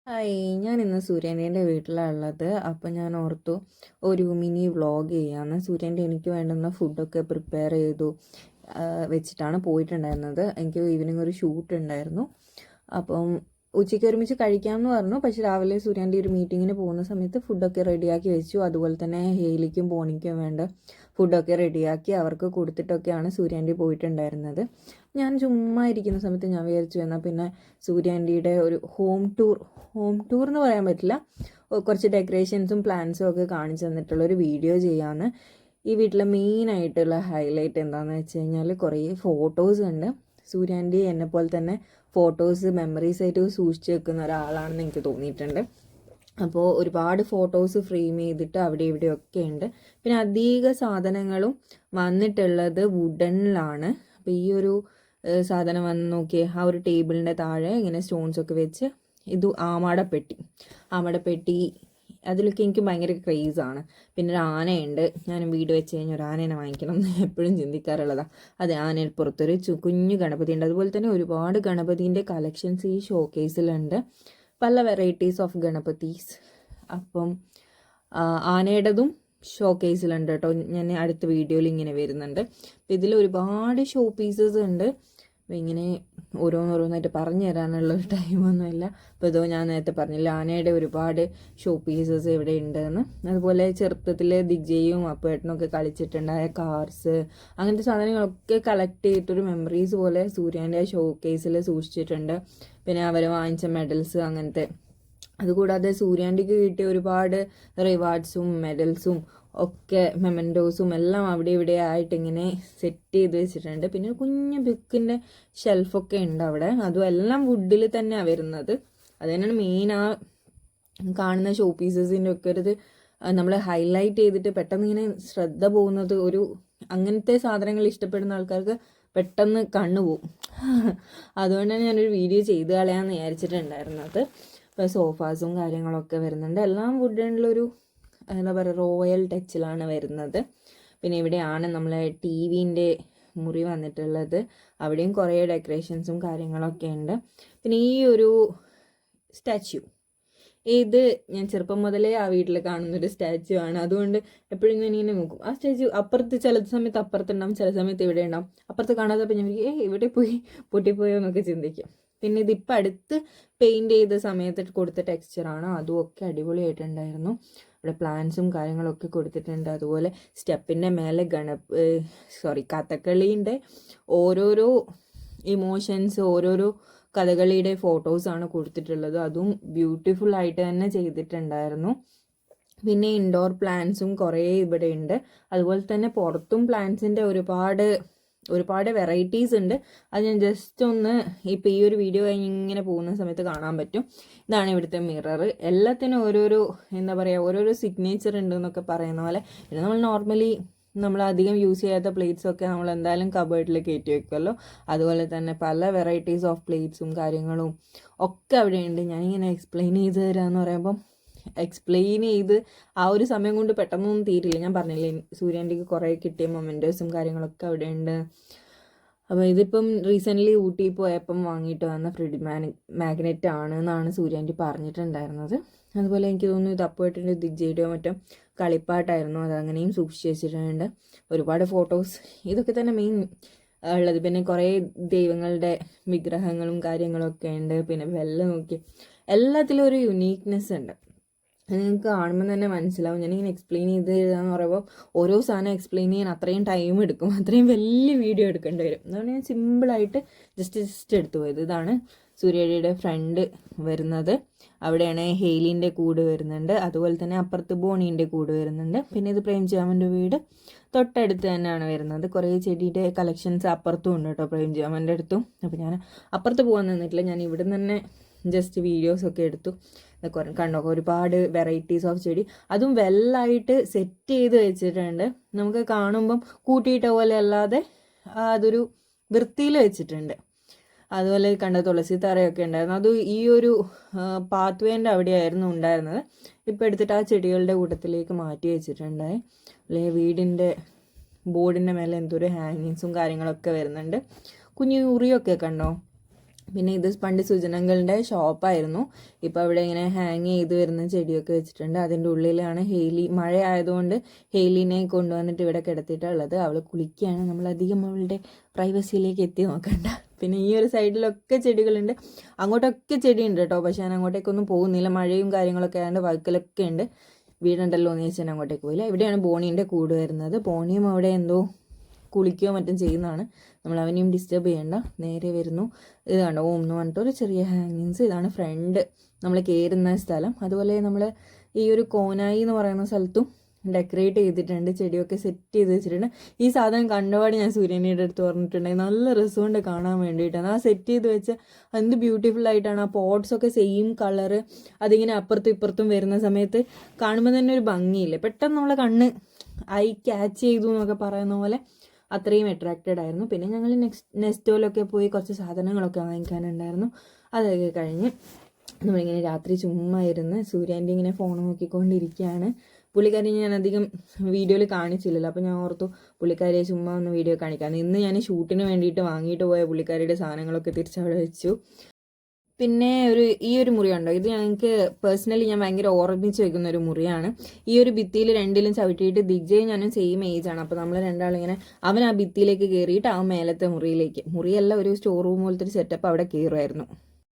Hi, ഞാൻ ഇന്ന് സൂര്യേൻ്റെ വീട്ടിലാണ് ഉള്ളത്. അപ്പം ഞാൻ ഓർത്തു ഒരു മിനി വ്ളോഗ് ചെയ്യാമെന്ന്. സൂര്യേൻ്റെ എനിക്ക് വേണ്ടുന്ന ഫുഡൊക്കെ പ്രിപ്പയർ ചെയ്തു വെച്ചിട്ടാണ് പോയിട്ടുണ്ടായിരുന്നത്. എനിക്ക് ഈവനിങ് ഒരു ഷൂട്ട് ഉണ്ടായിരുന്നു. അപ്പം ഉച്ചയ്ക്ക് ഒരുമിച്ച് കഴിക്കാമെന്ന് പറഞ്ഞു. പക്ഷേ രാവിലെ സൂര്യേൻ്റെ ഒരു മീറ്റിങ്ങിന് പോകുന്ന സമയത്ത് ഫുഡൊക്കെ റെഡിയാക്കി വെച്ചു. അതുപോലെ തന്നെ ഹെയിലിക്കും പോണിക്കും വേണ്ട ഫുഡൊക്കെ റെഡിയാക്കി അവർക്ക് കൊടുത്തിട്ടൊക്കെയാണ് സൂര്യേൻ്റെ പോയിട്ടുണ്ടായിരുന്നത്. ഞാൻ ചുമ്മാ ഇരിക്കുന്ന സമയത്ത് ഞാൻ വിചാരിച്ചു എന്നാൽ പിന്നെ സൂര്യാൻ്റിയുടെ ഒരു ഹോം ടൂർ എന്ന് പറയാൻ പറ്റില്ല, കുറച്ച് ഡെക്കറേഷൻസും പ്ലാൻസും ഒക്കെ കാണിച്ചു തന്നിട്ടുള്ളൊരു വീഡിയോ ചെയ്യാമെന്ന്. ഈ വീട്ടിലെ മെയിനായിട്ടുള്ള ഹൈലൈറ്റ് എന്താണെന്ന് വെച്ച് കഴിഞ്ഞാൽ കുറേ ഫോട്ടോസ് ഉണ്ട്. സൂര്യാൻ്റി എന്നെപ്പോലെ തന്നെ ഫോട്ടോസ് മെമ്മറീസ് ആയിട്ട് സൂക്ഷിച്ച് വെക്കുന്ന ഒരാളാണെന്ന് എനിക്ക് തോന്നിയിട്ടുണ്ട്. അപ്പോൾ ഒരുപാട് ഫോട്ടോസ് ഫ്രെയിം ചെയ്തിട്ട് അവിടെ ഇവിടെയൊക്കെ ഉണ്ട്. പിന്നെ അധിക സാധനങ്ങളും വന്നിട്ടുള്ളത് വുഡനിലാണ്. അപ്പോൾ ഈ ഒരു സാധനം വന്ന് നോക്കിയേ, ആ ഒരു ടേബിളിൻ്റെ താഴെ ഇങ്ങനെ സ്റ്റോൺസൊക്കെ വെച്ച് ഇത് ആമടപ്പെട്ടി അതിലൊക്കെ എനിക്ക് ഭയങ്കര ക്രേസാണ്. പിന്നെ ഒരു ആനയുണ്ട്. ഞാൻ വീട് വെച്ച് കഴിഞ്ഞാൽ ഒരു ആനേനെ വാങ്ങിക്കണം എന്ന് എപ്പോഴും ചിന്തിക്കാറുള്ളതാണ്. അത് ആനയിൽ പുറത്തൊരു കുഞ്ഞു ഗണപതി ഉണ്ട്. അതുപോലെ തന്നെ ഒരുപാട് ഗണപതിൻ്റെ കളക്ഷൻസ് ഈ ഷോക്കേസിലുണ്ട്, പല വെറൈറ്റീസ് ഓഫ് ഗണപതീസ്. അപ്പം ആനയുടേതും ഷോക്കേസിലുണ്ട് കേട്ടോ. ഞാൻ അടുത്ത വീഡിയോയിൽ ഇങ്ങനെ വരുന്നുണ്ട്. അപ്പം ഇതിൽ ഒരുപാട് ഷോ പീസസ് ഉണ്ട്. അപ്പോൾ ഇങ്ങനെ ഓരോന്നോരോന്നായിട്ട് പറഞ്ഞു തരാനുള്ളൊരു ടൈമൊന്നുമില്ല. അപ്പോൾ ഇതോ ഞാൻ നേരത്തെ പറഞ്ഞില്ല, ആനയുടെ ഒരുപാട് ഷോ പീസസ് ഇവിടെ ഉണ്ടെന്ന്. അതുപോലെ ചെറുപ്പത്തിൽ ദിഗ്ജയും അപ്പേട്ടനൊക്കെ കളിച്ചിട്ടുണ്ടായ കാർസ്, അങ്ങനത്തെ സാധനങ്ങളൊക്കെ കളക്ട് ചെയ്തിട്ടൊരു മെമ്മറീസ് പോലെ സൂര്യാൻ്റെ ഷോ കേസിൽ സൂക്ഷിച്ചിട്ടുണ്ട്. പിന്നെ അവർ വാങ്ങിച്ച മെഡൽസ് അങ്ങനത്തെ. അതുകൂടാതെ സൂര്യാൻ്റിക്ക് കിട്ടിയ ഒരുപാട് റിവാർഡ്സും മെഡൽസും ഒക്കെ മെമൻറ്റോസും എല്ലാം അവിടെ ഇവിടെ ആയിട്ട് ഇങ്ങനെ സെറ്റ് ചെയ്ത് വെച്ചിട്ടുണ്ട്. പിന്നെ കുഞ്ഞു ബുക്കിൻ്റെ ഷെൽഫൊക്കെ ഉണ്ട് അവിടെ. അതും എല്ലാം വുഡിൽ തന്നെയാണ് വരുന്നത്. അത് തന്നെയാണ് മെയിൻ. ആ കാണുന്ന ഷോ പീസസിൻ്റെ ഒക്കെ ഒരു നമ്മൾ ഹൈലൈറ്റ് ചെയ്തിട്ട് പെട്ടെന്ന് ഇങ്ങനെ ശ്രദ്ധ പോകുന്നത്, ഒരു അങ്ങനത്തെ സാധനങ്ങൾ ഇഷ്ടപ്പെടുന്ന ആൾക്കാർക്ക് പെട്ടെന്ന് കണ്ണുപോകും. അതുകൊണ്ടാണ് ഞാനൊരു വീഡിയോ ചെയ്ത് കളയാമെന്ന് വിചാരിച്ചിട്ടുണ്ടായിരുന്നത്. ഇപ്പോൾ സോഫാസും കാര്യങ്ങളൊക്കെ വരുന്നുണ്ട്. എല്ലാം വുഡിലുള്ളൊരു എന്താ പറയുക, റോയൽ ടച്ചിലാണ് വരുന്നത്. പിന്നെ ഇവിടെയാണ് നമ്മളെ ടി വിൻ്റെ മുറി വന്നിട്ടുള്ളത്. അവിടെയും കുറേ ഡെക്കറേഷൻസും കാര്യങ്ങളൊക്കെ ഉണ്ട്. പിന്നെ ഈ ഒരു സ്റ്റാച്യു, ഇത് ഞാൻ ചെറുപ്പം മുതലേ ആ വീട്ടിൽ കാണുന്നൊരു സ്റ്റാച്യു ആണ്. അതുകൊണ്ട് എപ്പോഴും ഞാൻ ഇങ്ങനെ നോക്കും. ആ സ്റ്റാച്യു അപ്പുറത്ത് ചില സമയത്ത് അപ്പുറത്തുണ്ടാവും, ചില സമയത്ത് ഇവിടെ ഉണ്ടാവും. അപ്പുറത്ത് കാണാത്തപ്പോൾ ഞാൻ ഇവിടെ പോയി പൊട്ടിപ്പോയോ എന്നൊക്കെ ചിന്തിക്കും. പിന്നെ ഇതിപ്പോൾ അടുത്ത് പെയിൻറ് ചെയ്ത സമയത്ത് കൊടുത്ത ടെക്സ്ചറാണ്. അതും ഒക്കെ അടിപൊളിയായിട്ടുണ്ടായിരുന്നു. ഇവിടെ പ്ലാൻസും കാര്യങ്ങളൊക്കെ കൊടുത്തിട്ടുണ്ട്. അതുപോലെ സ്റ്റെപ്പിൻ്റെ മേലെ കഥകളിൻ്റെ ഓരോരോ ഇമോഷൻസ്, ഓരോരോ കഥകളിയുടെ ഫോട്ടോസാണ് കൊടുത്തിട്ടുള്ളത്. അതും ബ്യൂട്ടിഫുൾ ആയിട്ട് തന്നെ ചെയ്തിട്ടുണ്ടായിരുന്നു. പിന്നെ ഇൻഡോർ പ്ലാന്റ്സും കുറേ ഇവിടെ ഉണ്ട്. അതുപോലെ തന്നെ പുറത്തും പ്ലാന്റ്സിൻ്റെ ഒരുപാട് വെറൈറ്റീസ് ഉണ്ട്. അത് ഞാൻ ജസ്റ്റ് ഒന്ന് ഇപ്പോൾ ഈ ഒരു വീഡിയോ കഴിഞ്ഞ് ഇങ്ങനെ പോകുന്ന സമയത്ത് കാണാൻ പറ്റും. ഇതാണ് ഇവിടുത്തെ മിറർ. എല്ലാത്തിനും ഓരോരോ എന്താ പറയുക, ഓരോരോ സിഗ്നേച്ചർ ഉണ്ട് എന്നൊക്കെ പറയുന്ന പോലെ. പിന്നെ നമ്മൾ അധികം യൂസ് ചെയ്യാത്ത പ്ലേറ്റ്സൊക്കെ നമ്മൾ എന്തായാലും കബേർഡിൽ കയറ്റി വെക്കുമല്ലോ. അതുപോലെ തന്നെ പല വെറൈറ്റീസ് ഓഫ് പ്ലേറ്റ്സും കാര്യങ്ങളും ഒക്കെ അവിടെയുണ്ട്. ഞാനിങ്ങനെ എക്സ്പ്ലെയിൻ ചെയ്ത് തരാമെന്ന് പറയുമ്പം എക്സ്പ്ലെയിൻ ചെയ്ത് ആ ഒരു സമയം കൊണ്ട് പെട്ടെന്നൊന്നും തീരില്ല. ഞാൻ പറഞ്ഞില്ലേ, സൂര്യാൻ്റിക്ക് കുറേ കിട്ടിയ മൊമെൻറ്റോസും കാര്യങ്ങളൊക്കെ അവിടെ ഉണ്ട്. അപ്പോൾ ഇതിപ്പം റീസെൻ്റ്ലി ഊട്ടി പോയപ്പം വാങ്ങിയിട്ട് വന്ന ഫ്രിഡ് മാഗ്നറ്റ് ആണ് എന്നാണ് സൂര്യാൻ്റി പറഞ്ഞിട്ടുണ്ടായിരുന്നത്. അതുപോലെ എനിക്ക് തോന്നുന്നു ഇത് അപ്പുവേട്ടൻ്റെ ദിഗ്ജയുടെയോ മറ്റോ കളിപ്പാട്ടായിരുന്നു. അതങ്ങനെയും സൂക്ഷിച്ച് വെച്ചിട്ടുണ്ട്. ഒരുപാട് ഫോട്ടോസ്, ഇതൊക്കെ തന്നെ മെയിൻ ഉള്ളത്. പിന്നെ കുറേ ദൈവങ്ങളുടെ വിഗ്രഹങ്ങളും കാര്യങ്ങളൊക്കെ ഉണ്ട്. പിന്നെ നോക്കി എല്ലാത്തിലും ഒരു യുണീക്നെസ് ഉണ്ട്. നിങ്ങൾക്ക് കാണുമ്പോൾ തന്നെ മനസ്സിലാവും. ഞാനിങ്ങനെ എക്സ്പ്ലെയിൻ ചെയ്ത് തരാമെന്ന് പറയുമ്പോൾ ഓരോ സാധനം എക്സ്പ്ലെയിൻ ചെയ്യാൻ അത്രയും ടൈം എടുക്കും. അത്രയും വലിയ വീഡിയോ എടുക്കേണ്ടി വരും. അതുകൊണ്ട് ഞാൻ സിമ്പിളായിട്ട് ജസ്റ്റ് എടുത്തു പോയത്. ഇതാണ് സൂര്യയുടെ ഫ്രണ്ട് വരുന്നത്. അവിടെയാണ് ഹെയിലിൻ്റെ കൂട് വരുന്നുണ്ട്. അതുപോലെ തന്നെ അപ്പുറത്ത് ബോണീൻ്റെ കൂട് വരുന്നുണ്ട്. പിന്നെ ഇത് പ്രേംജിയാമൻ്റെ വീട് തൊട്ടടുത്ത് തന്നെയാണ് വരുന്നത്. കുറേ ചെടിയുടെ കളക്ഷൻസ് അപ്പുറത്തും ഉണ്ട് കേട്ടോ, പ്രേംജിയാമൻ്റെ അടുത്തും. അപ്പോൾ ഞാൻ അപ്പുറത്ത് പോകാൻ നിന്നിട്ടില്ല. ഞാൻ ഇവിടെ നിന്ന് ജസ്റ്റ് വീഡിയോസൊക്കെ എടുത്തു. കണ്ടോ, ഒരുപാട് വെറൈറ്റീസ് ഓഫ് ചെടി, അതും വെല്ലായിട്ട് സെറ്റ് ചെയ്ത് വെച്ചിട്ടുണ്ട്. നമുക്ക് കാണുമ്പം കൂട്ടിയിട്ട പോലെ അല്ലാതെ അതൊരു വൃത്തിയിൽ വെച്ചിട്ടുണ്ട്. അതുപോലെ കണ്ട തുളസി തറയൊക്കെ ഉണ്ടായിരുന്നു. അത് ഈ ഒരു പാത്ത് വേൻ്റെ അവിടെയായിരുന്നു ഉണ്ടായിരുന്നത്. ഇപ്പോൾ എടുത്തിട്ട് ആ ചെടികളുടെ കൂട്ടത്തിലേക്ക് മാറ്റി വെച്ചിട്ടുണ്ടായി. അല്ലെങ്കിൽ വീടിൻ്റെ ബോർഡിൻ്റെ മേലെ എന്തൊരു ഹാങ്ങിങ്സും കാര്യങ്ങളൊക്കെ വരുന്നുണ്ട്. കുഞ്ഞു ഉറിയൊക്കെ കണ്ടോ, പിന്നെ ഇത് പണ്ട് സുജനങ്ങളുടെ ഷോപ്പായിരുന്നു. ഇപ്പോൾ അവിടെ ഇങ്ങനെ ഹാങ് ചെയ്ത് വരുന്ന ചെടിയൊക്കെ വെച്ചിട്ടുണ്ട്. അതിൻ്റെ ഉള്ളിലാണ് ഹെയ്ലി. മഴ ആയതുകൊണ്ട് ഹെയ്ലിനെ കൊണ്ടുവന്നിട്ട് ഇവിടെ കിടത്തിയിട്ടുള്ളത്. അവൾ കുളിക്കുകയാണ്. നമ്മളധികം അവളുടെ പ്രൈവസിയിലേക്ക് എത്തി നോക്കണ്ട. പിന്നെ ഈ ഒരു സൈഡിലൊക്കെ ചെടികളുണ്ട്, അങ്ങോട്ടൊക്കെ ചെടിയുണ്ട് കേട്ടോ. പക്ഷേ ഞാൻ അങ്ങോട്ടേക്കൊന്നും പോകുന്നില്ല, മഴയും കാര്യങ്ങളൊക്കെ ആയതുകൊണ്ട് വഴുക്കലൊക്കെ ഉണ്ട്. വീടുണ്ടല്ലോ എന്ന് ചോദിച്ചാൽ അങ്ങോട്ടേക്ക് പോയില്ല. ഇവിടെയാണ് ബോണീൻ്റെ കൂട് വരുന്നത്. ബോണിയും അവിടെ എന്തോ കുളിക്കുകയോ മറ്റും ചെയ്യുന്നതാണ്. നമ്മൾ അവനെയും ഡിസ്റ്റർബ് ചെയ്യണ്ട. നേരെ വരുന്നു. ഇത് കണ്ടോ ഓം എന്ന് പറഞ്ഞിട്ട് ഒരു ചെറിയ ഹാങ്ങിങ്സ്. ഇതാണ് ഫ്രണ്ട് നമ്മൾ കയറുന്ന സ്ഥലം. അതുപോലെ നമ്മൾ ഈ ഒരു കോനായി എന്ന് പറയുന്ന സ്ഥലത്തും ഡെക്കറേറ്റ് ചെയ്തിട്ടുണ്ട്, ചെടിയൊക്കെ സെറ്റ് ചെയ്ത് വെച്ചിട്ടുണ്ട്. ഈ സാധനം കണ്ടപാടി ഞാൻ സൂര്യനയുടെ അടുത്ത് പറഞ്ഞിട്ടുണ്ടെങ്കിൽ നല്ല രസമുണ്ട് കാണാൻ വേണ്ടിയിട്ടാണ്. ആ സെറ്റ് ചെയ്ത് വെച്ച എന്ത് ബ്യൂട്ടിഫുൾ ആയിട്ടാണ്. ആ പോട്ട്സൊക്കെ സെയിം കളറ്, അതിങ്ങനെ അപ്പുറത്തും ഇപ്പുറത്തും വരുന്ന സമയത്ത് കാണുമ്പോൾ തന്നെ ഒരു ഭംഗിയില്ലേ, പെട്ടെന്ന് നമ്മളെ കണ്ണ് ഐ ക്യാച്ച് ചെയ്തു എന്നൊക്കെ പറയുന്ന പോലെ അത്രയും അട്രാക്റ്റഡ് ആയിരുന്നു. പിന്നെ ഞങ്ങൾ നെസ്റ്റോയിലൊക്കെ പോയി കുറച്ച് സാധനങ്ങളൊക്കെ വാങ്ങിക്കാനുണ്ടായിരുന്നു. അതൊക്കെ കഴിഞ്ഞ് നമ്മളിങ്ങനെ രാത്രി ചുമ്മാ ഇരുന്ന് സൂര്യാൻ്റെ ഇങ്ങനെ ഫോൺ നോക്കിക്കൊണ്ടിരിക്കുകയാണ്. പുള്ളിക്കാരി ഞാൻ അധികം വീഡിയോയിൽ കാണിച്ചില്ലല്ലോ, അപ്പോൾ ഞാൻ ഓർത്തു പുള്ളിക്കാരിയെ ചുമ്മാ ഒന്ന് വീഡിയോ കാണിക്കാം. ഇന്ന് ഞാൻ ഷൂട്ടിന് വേണ്ടിയിട്ട് വാങ്ങിയിട്ട് പോയ പുള്ളിക്കാരിയുടെ സാധനങ്ങളൊക്കെ തിരിച്ചവിടെ വെച്ചു. പിന്നെ ഈ ഒരു മുറി ഉണ്ടോ, ഇത് ഞങ്ങൾക്ക് പേഴ്സണലി ഞാൻ ഭയങ്കര ഓർമ്മിച്ച് വെക്കുന്ന ഒരു മുറിയാണ്. ഈ ഒരു ഭിത്തിയിൽ രണ്ടിലും ചവിട്ടിയിട്ട് ദിഗ്ജയും ഞാനും സെയിം ഏജ് ആണ്. അപ്പോൾ നമ്മൾ രണ്ടാളിങ്ങനെ അവൻ ആ ഭിത്തിയിലേക്ക് കയറിയിട്ട് ആ മേലത്തെ മുറിയിലേക്ക്, മുറിയല്ല ഒരു സ്റ്റോർ റൂം പോലത്തെ ഒരു സെറ്റപ്പ് അവിടെ കയറുമായിരുന്നു.